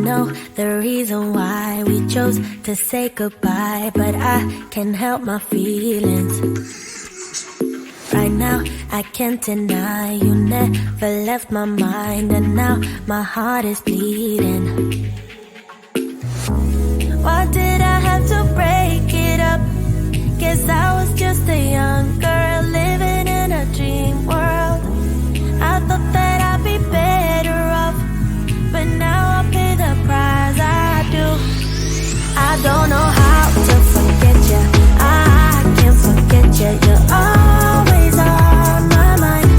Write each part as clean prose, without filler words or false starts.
know the reason why we chose to say goodbye, but I can't help my feelings. Right now, I can't deny you never left my mind, and now my heart is bleeding. Why did I have to break it up? Guess I was just a young girl living in a dream world. I thought that I'd be better off, but now I pay the price. I do. I don't know how to forget you. I can't forget you. You're always on my mind.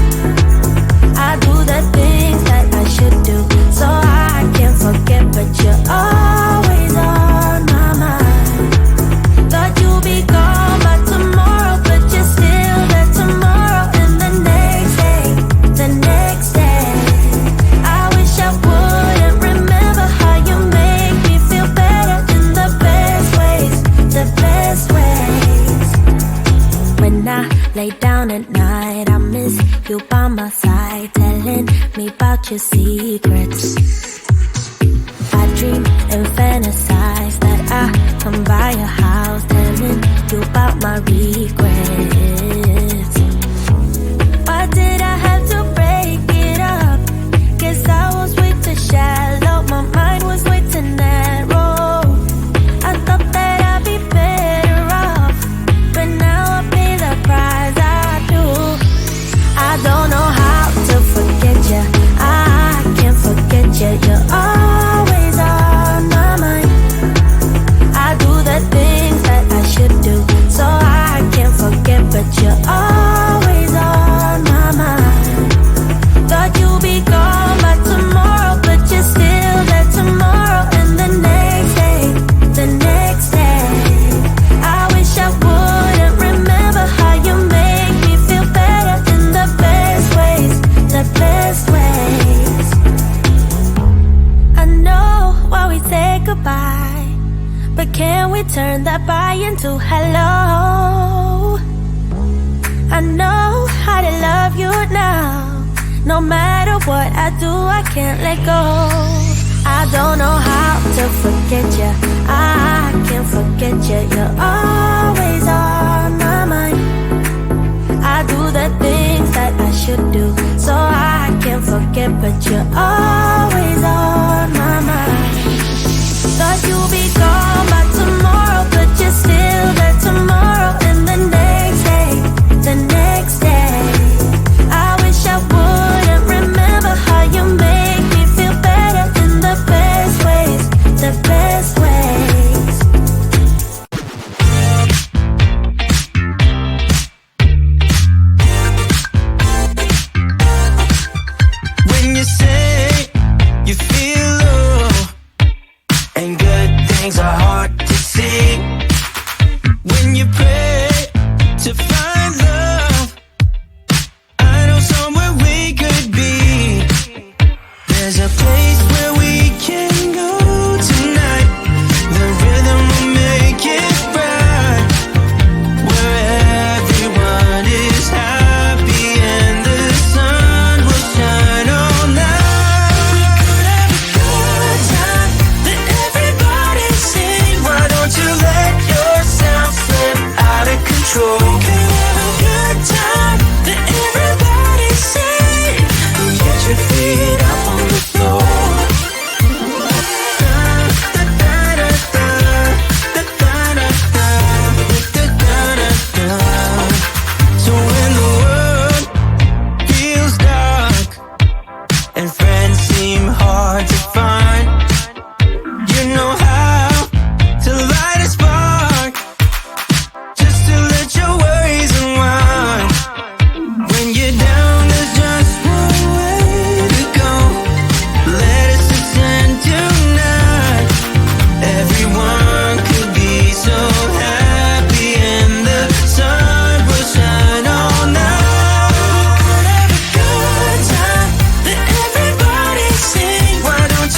I do the things that I should do, so I can't forget, but you're always on my mind. Thought you'd be gone by tomorrow, but you're still there tomorrow, and the next day, the next day. I wish I wouldn't remember how you make me feel better in the best ways, the best ways. When I lay down at night, I miss you by my side, telling me about your secrets. I dream and fantasize that I come by your house, telling you about my regrets. Why did I have to break it up? Guess I was way too shallow, my mind was way too narrow. I thought that I'd be better off, but now I pay the price. I do. I don't know how to forget you. I can't forget you. You're always on my mind. I do the things that I should do, so I can't forget, but you're always on my mind. Thought you'd be gone by tomorrow, but you're still there tomorrow, and the next day, the next day. I wish I wouldn't remember how you make me feel better in the best ways, the best ways. I know why we say goodbye, but can we turn that bye into hello? I know how to love you now. No matter what I do, I can't let go. I don't know how to forget you. I can't forget you. You're always on my mind. I do the things that I should do, so I can't forget, but you're always on my mind. Thought you'd be gone by tomorrow, but you're still there tomorrow, and the next day, the next day. I wish I wouldn't remember how you make me feel better in the best ways, the best ways. When you say you feel low and good things are hard to see, when you pray to find love, I know somewhere we could be. There's a place where we can go tonight. The rhythm will make it right, where everyone is happy and the sun will shine all night. We could have a good time, let everybody sing. Why don't you let yourself slip out of control? We could have a good time, let everybody sing. Get your feet up on the floor. So when the world feels dark and friends seem hard to find, you know how to light a spark, just to let your worries unwind. When you're down, there's just one way to go. Let us ascend tonight. Everyone could be so happy, and the sun will shine all night. Have a good time, let everybody sing. Why don't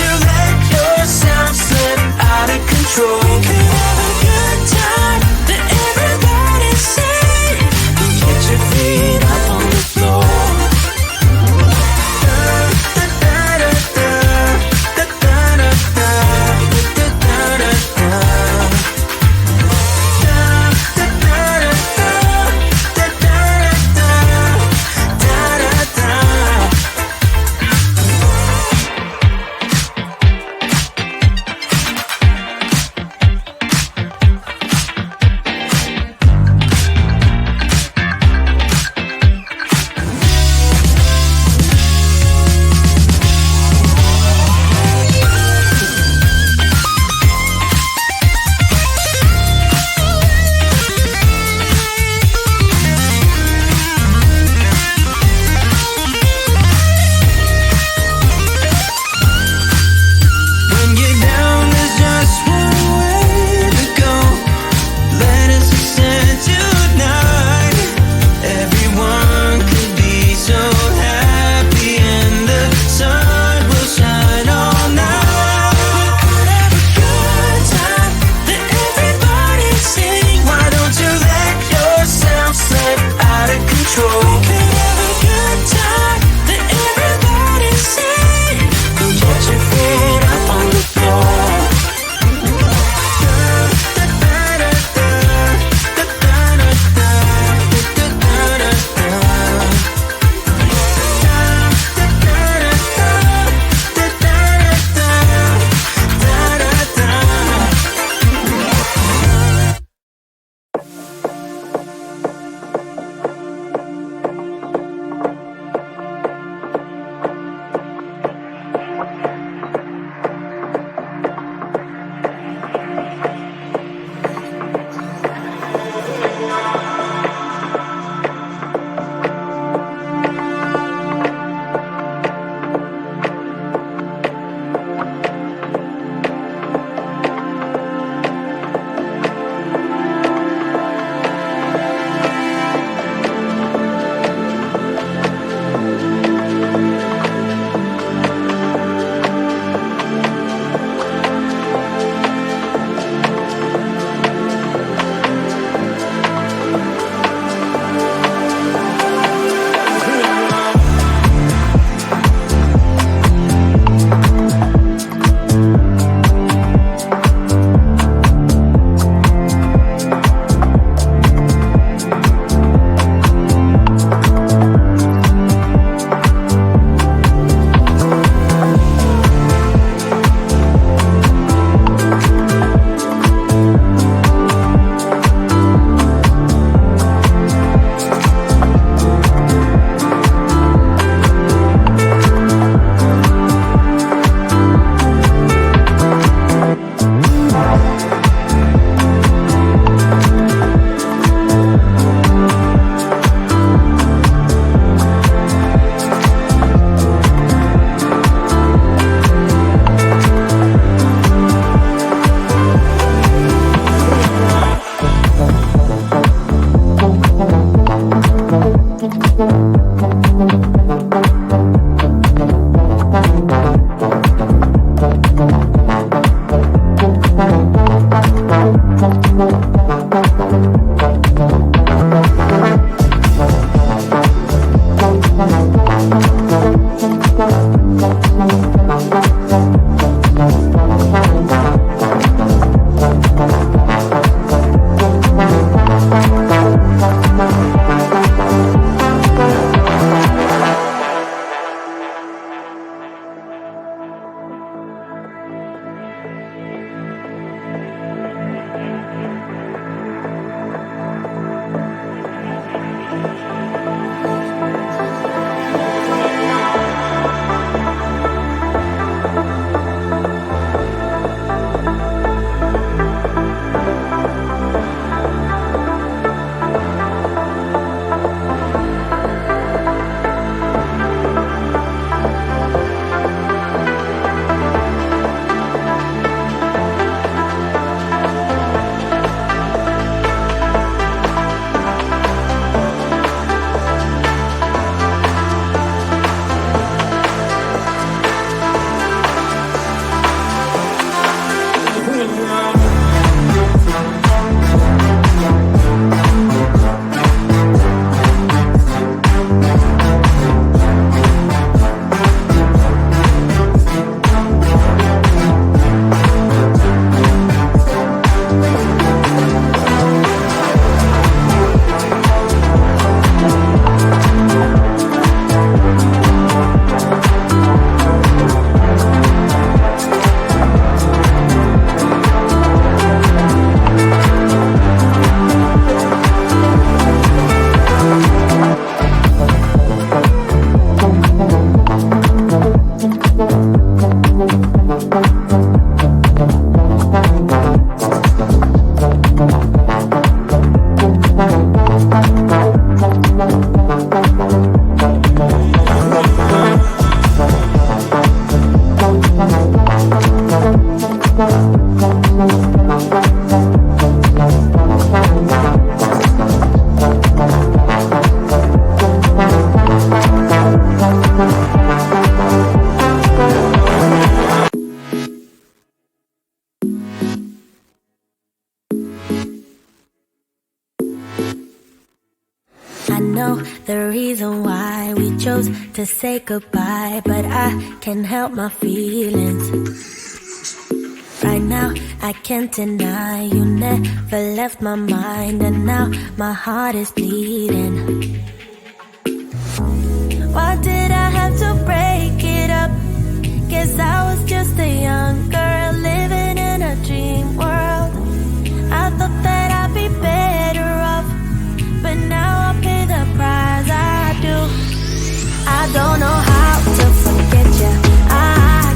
know the reason why we chose to say goodbye, but I can't help my feelings. Right now, I can't deny you never left my mind, and now my heart is bleeding. Why did I have to break it up? Guess I was just a young girl living in a dream world. I thought that I'd be better off, but now I pay the price. I do. I don't know how to forget you. I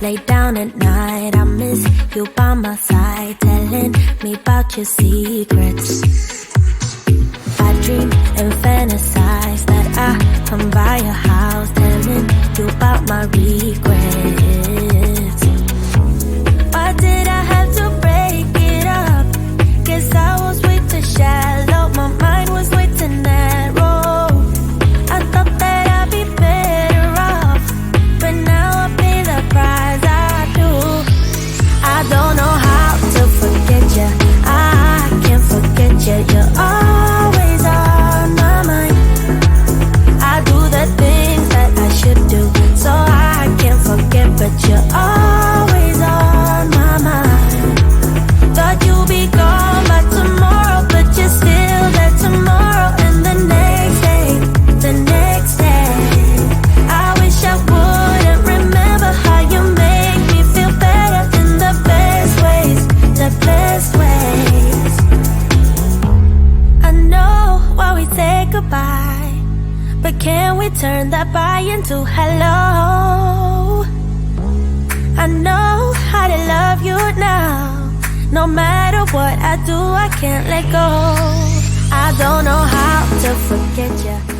lay down at night, I miss you by my side, telling me about your secrets. I dream and fantasize that I come by your house, telling you about my regrets. Why did I have to break it up? Guess I was way too shallow, my mind was way too narrow. I thought that I'd be better off, but now I pay the price I do. I don't know how to forget you, I can't forget you. You're always on my mind. I do the things that I should do, so I can't forget, but you're always on my mind. Thought you'd be gone by tomorrow, but you're still there tomorrow, and the next day, the next day. I wish I wouldn't remember how you make me feel better in the best ways, the best ways. I know why we say goodbye, but can we turn that bye into hello? I know how to love you now. No matter what I do, I can't let go. I don't know how to forget you.